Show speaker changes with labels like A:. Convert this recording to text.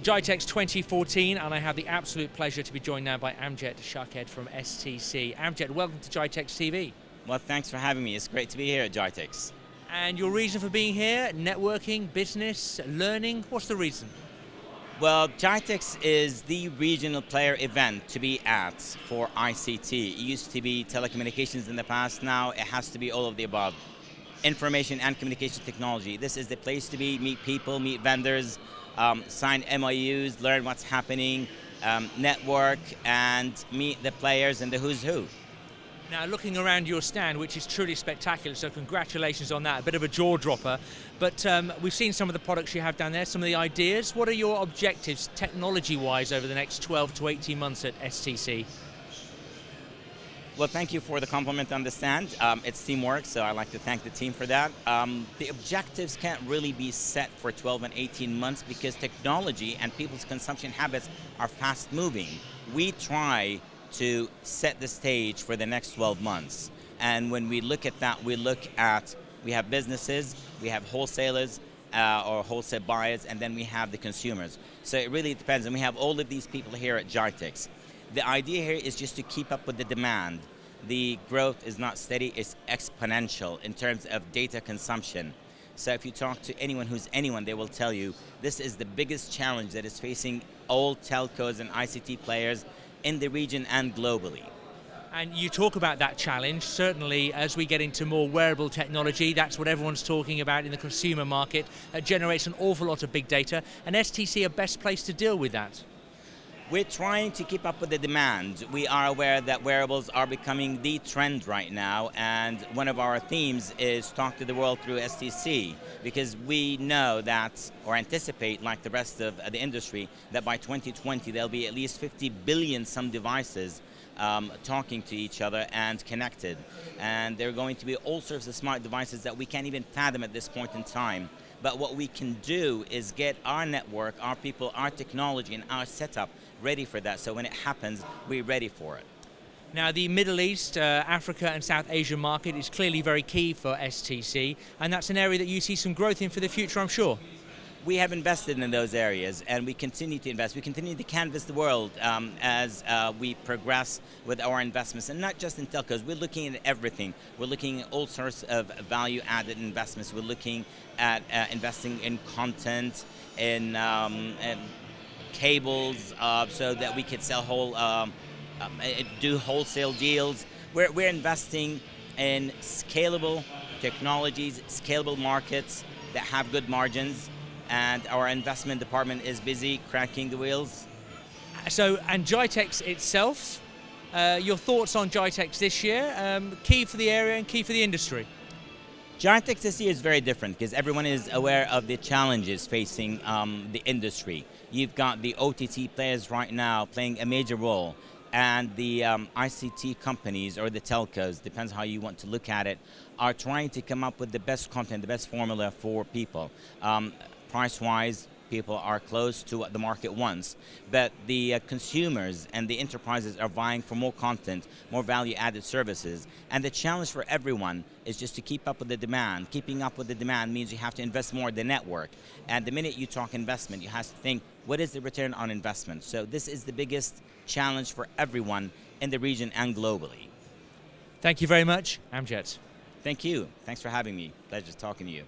A: Gitex 2014, and I have the absolute pleasure to be joined now by Amjad Shaked from STC. Amjad, welcome to Gitex TV.
B: Well, thanks for having me. It's great to be here at Gitex.
A: And your reason for being here? Networking, business, learning? What's the reason?
B: Well, Gitex is the regional player event to be at for ICT. It used to be telecommunications in the past. Now it has to be all of the above. Information and communication technology. This is the place to be, meet people, meet vendors, sign MOUs, learn what's happening, network, and meet the players and the who's who.
A: Now, looking around your stand, which is truly spectacular, so congratulations on that, a bit of a jaw dropper. But we've seen some of the products you have down there, some of the ideas. What are your objectives, technology-wise, over the next 12 to 18 months at STC?
B: Well, thank you for the compliment on the stand. It's teamwork, so I'd like to thank the team for that. The objectives can't really be set for 12 and 18 months because technology and people's consumption habits are fast moving. We try to set the stage for the next 12 months. And when we look at that, we have businesses, we have wholesalers or wholesale buyers, and then we have the consumers. So it really depends, and we have all of these people here at Gitex. The idea here is just to keep up with the demand. The growth is not steady, it's exponential in terms of data consumption. So if you talk to anyone who's anyone, they will tell you this is the biggest challenge that is facing all telcos and ICT players in the region and globally.
A: And you talk about that challenge. Certainly, as we get into more wearable technology, that's what everyone's talking about in the consumer market. It generates an awful lot of big data, and STC are best placed to deal with that.
B: We're trying to keep up with the demand. We are aware that wearables are becoming the trend right now, and one of our themes is talk to the world through STC, because we know that, or anticipate like the rest of the industry, that by 2020 there'll be at least 50 billion some devices talking to each other and connected. And there are going to be all sorts of smart devices that we can't even fathom at this point in time. But what we can do is get our network, our people, our technology, and our setup ready for that. So when it happens, we're ready for it.
A: Now, the Middle East, Africa, and South Asia market is clearly very key for STC, and that's an area that you see some growth in for the future, I'm sure.
B: We have invested in those areas, and we continue to invest. We continue to canvas the world as we progress with our investments, and not just in telcos. We're looking at everything. We're looking at all sorts of value-added investments. We're looking at investing in content, in cables, so that we could sell do wholesale deals. We're investing in scalable technologies, scalable markets that have good margins. And our investment department is busy cracking the wheels.
A: So, and Gitex itself, your thoughts on Gitex this year, key for the area and key for the industry?
B: Gitex this year is very different because everyone is aware of the challenges facing the industry. You've got the OTT players right now playing a major role, and the ICT companies, or the telcos, depends how you want to look at it, are trying to come up with the best content, the best formula for people. Price-wise, people are close to what the market wants, but the consumers and the enterprises are vying for more content, more value-added services, and the challenge for everyone is just to keep up with the demand. Keeping up with the demand means you have to invest more in the network, and the minute you talk investment, you have to think, what is the return on investment? So this is the biggest challenge for everyone in the region and globally.
A: Thank you very much, Amjad.
B: Thank you. Thanks for having me. Pleasure talking to you.